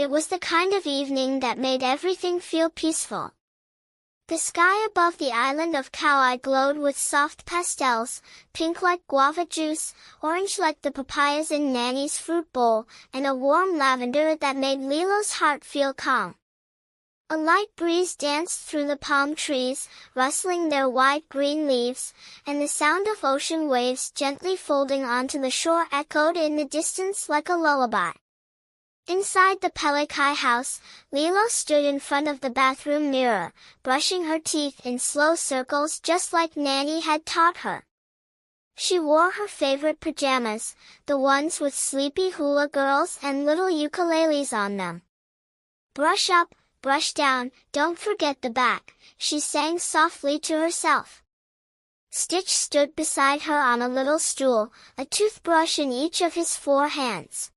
It was the kind of evening that made everything feel peaceful. The sky above the island of Kauai glowed with soft pastels, pink like guava juice, orange like the papayas in Nanny's fruit bowl, and a warm lavender that made Lillo's heart feel calm. A light breeze danced through the palm trees, rustling their wide green leaves, and the sound of ocean waves gently folding onto the shore echoed in the distance like a lullaby. Inside the Pelikai house, Lillo stood in front of the bathroom mirror, brushing her teeth in slow circles just like Nanny had taught her. She wore her favorite pajamas, the ones with sleepy hula girls and little ukuleles on them. "Brush up, brush down, don't forget the back," she sang softly to herself. Stitch stood beside her on a little stool, a toothbrush in each of his 4 hands.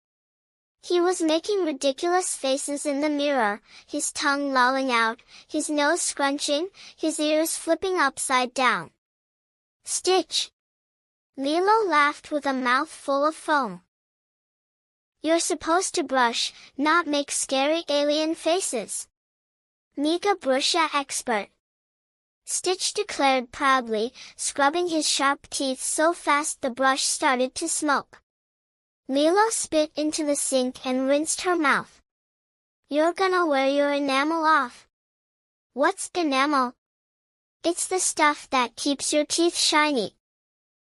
He was making ridiculous faces in the mirror, his tongue lolling out, his nose scrunching, his ears flipping upside down. "Stitch!" Lillo laughed with a mouth full of foam. "You're supposed to brush, not make scary alien faces. Mega Brusha expert," Stitch declared proudly, scrubbing his sharp teeth so fast the brush started to smoke. Lillo spit into the sink and rinsed her mouth. "You're gonna wear your enamel off." "What's enamel?" "It's the stuff that keeps your teeth shiny.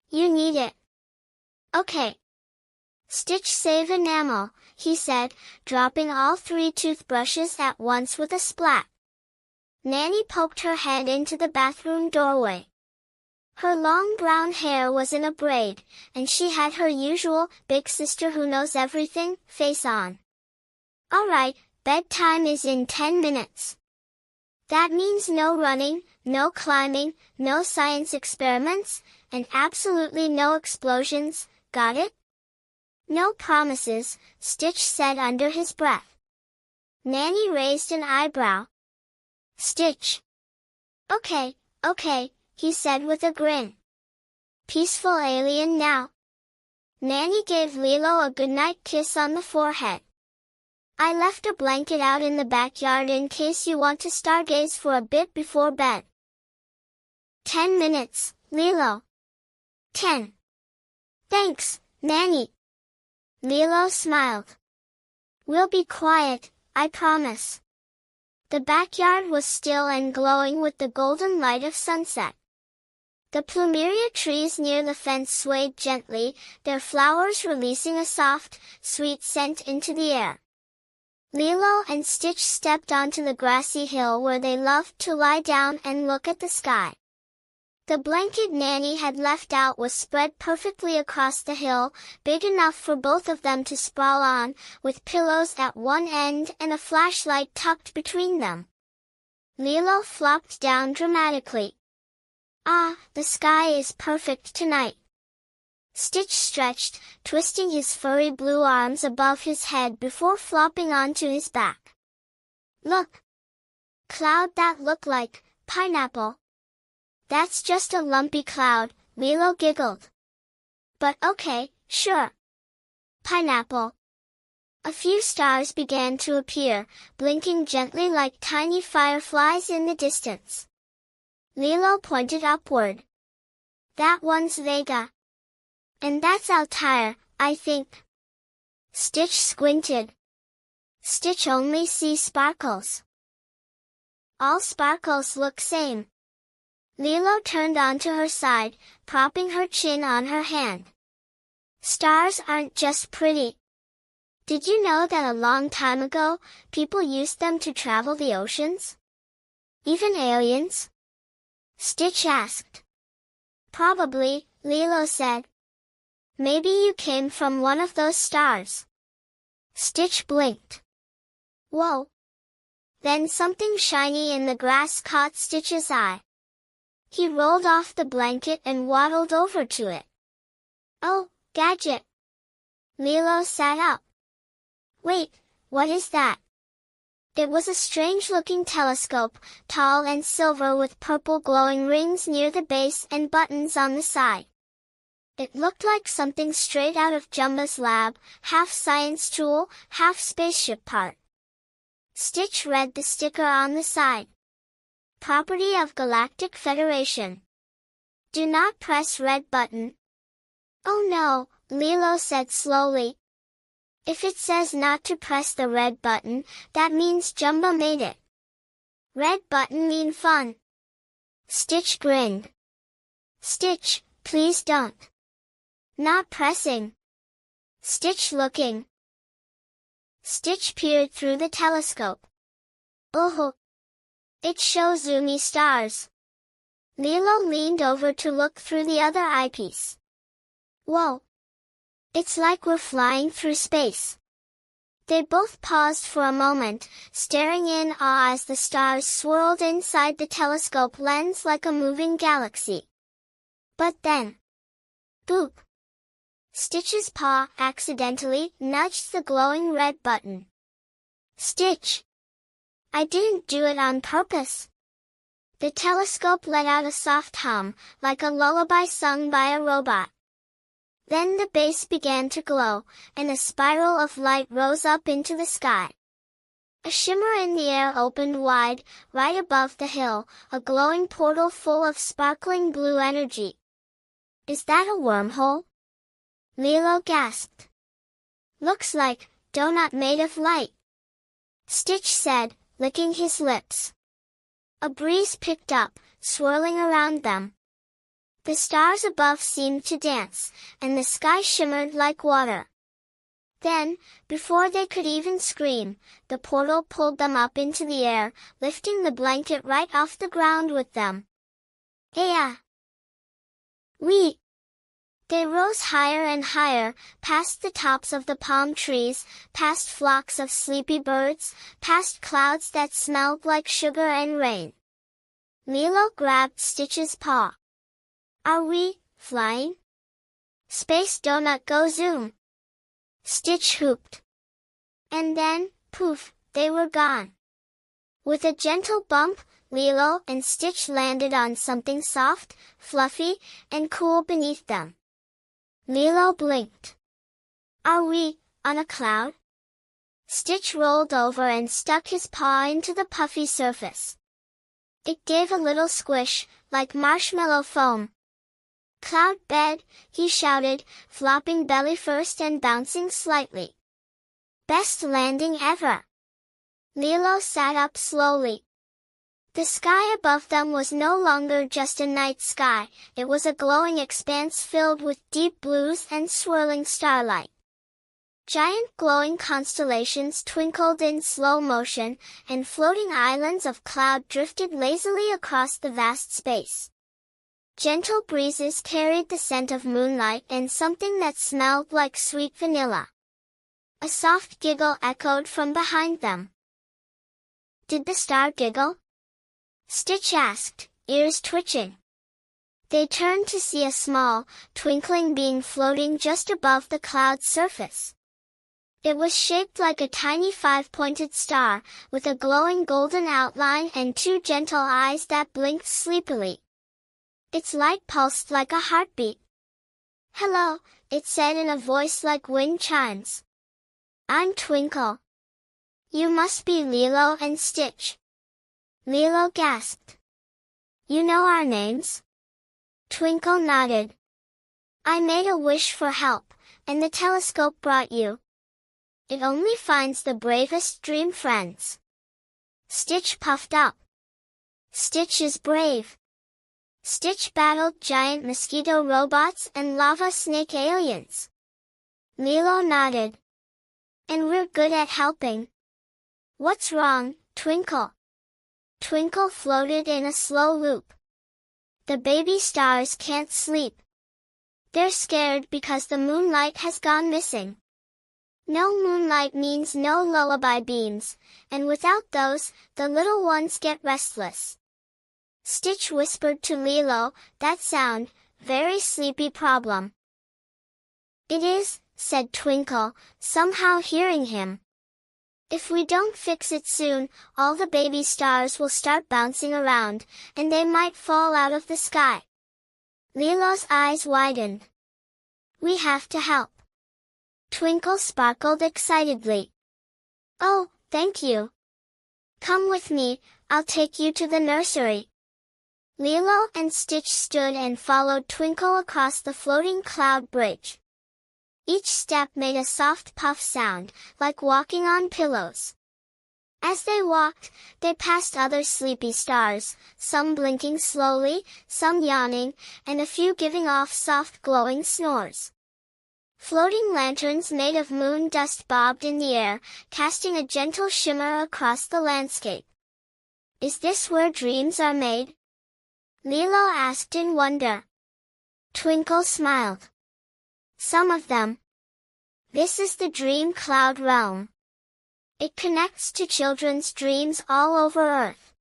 You need it." "Okay. Stitch save enamel," he said, dropping all 3 toothbrushes at once with a splat. Nanny poked her head into the bathroom doorway. Her long brown hair was in a braid, and she had her usual big sister who knows everything face on. "All right, bedtime is in 10 minutes. That means no running, no climbing, no science experiments, and absolutely no explosions, got it?" "No promises," Stitch said under his breath. Nanny raised an eyebrow. "Stitch." Okay, he said with a grin. "Peaceful alien now." Nanny gave Lillo a goodnight kiss on the forehead. "I left a blanket out in the backyard in case you want to stargaze for a bit before bed." 10 minutes, Lillo." 10. "Thanks, Nanny." Lillo smiled. "We'll be quiet, I promise." The backyard was still and glowing with the golden light of sunset. The plumeria trees near the fence swayed gently, their flowers releasing a soft, sweet scent into the air. Lillo and Stitch stepped onto the grassy hill where they loved to lie down and look at the sky. The blanket Nanny had left out was spread perfectly across the hill, big enough for both of them to sprawl on, with pillows at one end and a flashlight tucked between them. Lillo flopped down dramatically. "Ah, the sky is perfect tonight." Stitch stretched, twisting his furry blue arms above his head before flopping onto his back. "Look! Cloud that look like pineapple." "That's just a lumpy cloud," Lillo giggled. "But okay, sure. Pineapple." A few stars began to appear, blinking gently like tiny fireflies in the distance. Lillo pointed upward. "That one's Vega. And that's Altair, I think." Stitch squinted. "Stitch only see sparkles." "All sparkles look same." Lillo turned onto her side, propping her chin on her hand. "Stars aren't just pretty. Did you know that a long time ago, people used them to travel the oceans? Even aliens?" Stitch asked. "Probably," Lillo said. "Maybe you came from one of those stars." Stitch blinked. "Whoa!" Then something shiny in the grass caught Stitch's eye. He rolled off the blanket and waddled over to it. "Oh, gadget!" Lillo sat up. "Wait, what is that?" It was a strange-looking telescope, tall and silver with purple glowing rings near the base and buttons on the side. It looked like something straight out of Jumba's lab, half science tool, half spaceship part. Stitch read the sticker on the side. Property of Galactic Federation. Do not press red button. Oh no, Lillo said slowly. If it says not to press the red button, that means Jumba made it. Red button mean fun. Stitch grinned. Stitch, please don't. Not pressing. Stitch looking. Stitch peered through the telescope. Oh! It shows zoomy stars. Lillo leaned over to look through the other eyepiece. Whoa! It's like we're flying through space. They both paused for a moment, staring in awe as the stars swirled inside the telescope lens like a moving galaxy. But then, boop! Stitch's paw accidentally nudged the glowing red button. Stitch! I didn't do it on purpose. The telescope let out a soft hum, like a lullaby sung by a robot. Then the base began to glow, and a spiral of light rose up into the sky. A shimmer in the air opened wide, right above the hill, a glowing portal full of sparkling blue energy. Is that a wormhole? Lillo gasped. Looks like donut made of light. Stitch said, licking his lips. A breeze picked up, swirling around them. The stars above seemed to dance, and the sky shimmered like water. Then, before they could even scream, the portal pulled them up into the air, lifting the blanket right off the ground with them. Yeah! They rose higher and higher, past the tops of the palm trees, past flocks of sleepy birds, past clouds that smelled like sugar and rain. Lillo grabbed Stitch's paw. Are we flying? Space donut go zoom! Stitch whooped. And then, poof, they were gone. With a gentle bump, Lillo and Stitch landed on something soft, fluffy, and cool beneath them. Lillo blinked. Are we on a cloud? Stitch rolled over and stuck his paw into the puffy surface. It gave a little squish, like marshmallow foam. Cloud bed, he shouted, flopping belly first and bouncing slightly. Best landing ever! Lillo sat up slowly. The sky above them was no longer just a night sky, it was a glowing expanse filled with deep blues and swirling starlight. Giant glowing constellations twinkled in slow motion, and floating islands of cloud drifted lazily across the vast space. Gentle breezes carried the scent of moonlight and something that smelled like sweet vanilla. A soft giggle echoed from behind them. Did the star giggle? Stitch asked, ears twitching. They turned to see a small, twinkling being floating just above the cloud's surface. It was shaped like a tiny five-pointed star, with a glowing golden outline and two gentle eyes that blinked sleepily. Its light pulsed like a heartbeat. Hello, it said in a voice like wind chimes. I'm Twinkle. You must be Lillo and Stitch. Lillo gasped. You know our names? Twinkle nodded. I made a wish for help, and the telescope brought you. It only finds the bravest dream friends. Stitch puffed up. Stitch is brave. Stitch battled giant mosquito robots and lava snake aliens. Lillo nodded. And we're good at helping. What's wrong, Twinkle? Twinkle floated in a slow loop. The baby stars can't sleep. They're scared because the moonlight has gone missing. No moonlight means no lullaby beams, and without those, the little ones get restless. Stitch whispered to Lillo, that sound, very sleepy problem. It is, said Twinkle, somehow hearing him. If we don't fix it soon, all the baby stars will start bouncing around, and they might fall out of the sky. Lillo's eyes widened. We have to help. Twinkle sparkled excitedly. Oh, thank you. Come with me, I'll take you to the nursery. Lillo and Stitch stood and followed Twinkle across the floating cloud bridge. Each step made a soft puff sound, like walking on pillows. As they walked, they passed other sleepy stars, some blinking slowly, some yawning, and a few giving off soft glowing snores. Floating lanterns made of moon dust bobbed in the air, casting a gentle shimmer across the landscape. Is this where dreams are made? Lillo asked in wonder. Twinkle smiled. Some of them. This is the dream cloud realm. It connects to children's dreams all over Earth.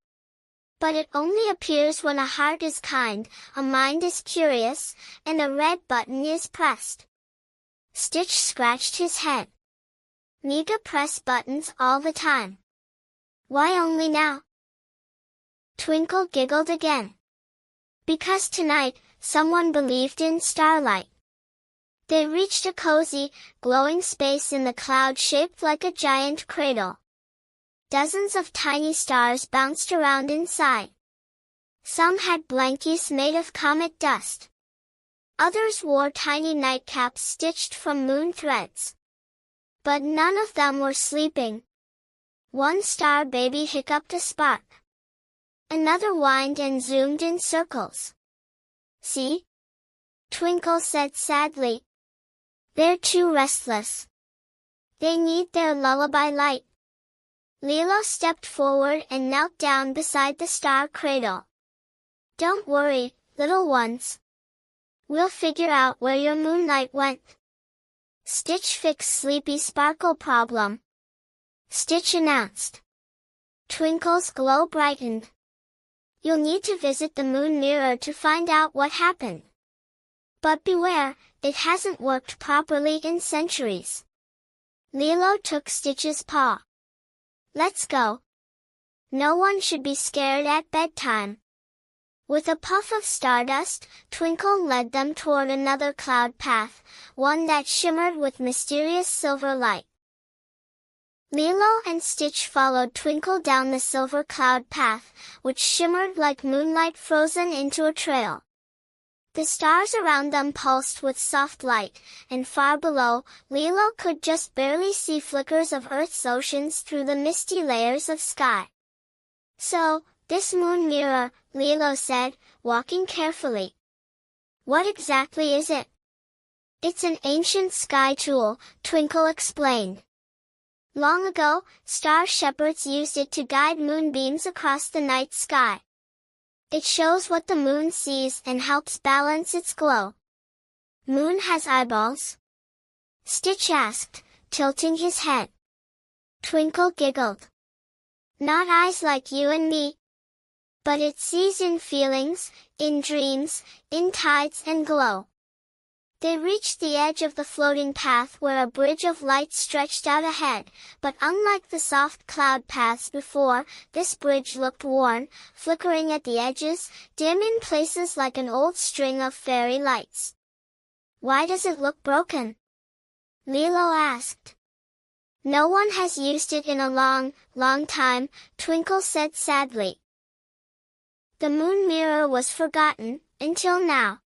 But it only appears when a heart is kind, a mind is curious, and a red button is pressed. Stitch scratched his head. Need to press buttons all the time. Why only now? Twinkle giggled again. Because tonight, someone believed in starlight. They reached a cozy, glowing space in the cloud shaped like a giant cradle. Dozens of tiny stars bounced around inside. Some had blankies made of comet dust. Others wore tiny nightcaps stitched from moon threads. But none of them were sleeping. One star baby hiccuped a spark. Another whined and zoomed in circles. See? Twinkle said sadly. They're too restless. They need their lullaby light. Lillo stepped forward and knelt down beside the star cradle. Don't worry, little ones. We'll figure out where your moonlight went. Stitch fixed Sleepy Sparkle problem. Stitch announced. Twinkle's glow brightened. You'll need to visit the moon mirror to find out what happened. But beware, it hasn't worked properly in centuries. Lillo took Stitch's paw. Let's go. No one should be scared at bedtime. With a puff of stardust, Twinkle led them toward another cloud path, one that shimmered with mysterious silver light. Lillo and Stitch followed Twinkle down the silver cloud path, which shimmered like moonlight frozen into a trail. The stars around them pulsed with soft light, and far below, Lillo could just barely see flickers of Earth's oceans through the misty layers of sky. So, this moon mirror, Lillo said, walking carefully. What exactly is it? It's an ancient sky tool, Twinkle explained. Long ago, star shepherds used it to guide moonbeams across the night sky. It shows what the moon sees and helps balance its glow. Moon has eyeballs? Stitch asked, tilting his head. Twinkle giggled. Not eyes like you and me. But it sees in feelings, in dreams, in tides and glow. They reached the edge of the floating path where a bridge of light stretched out ahead, but unlike the soft cloud paths before, this bridge looked worn, flickering at the edges, dim in places like an old string of fairy lights. Why does it look broken? Lillo asked. No one has used it in a long, long time, Twinkle said sadly. The moon mirror was forgotten, until now.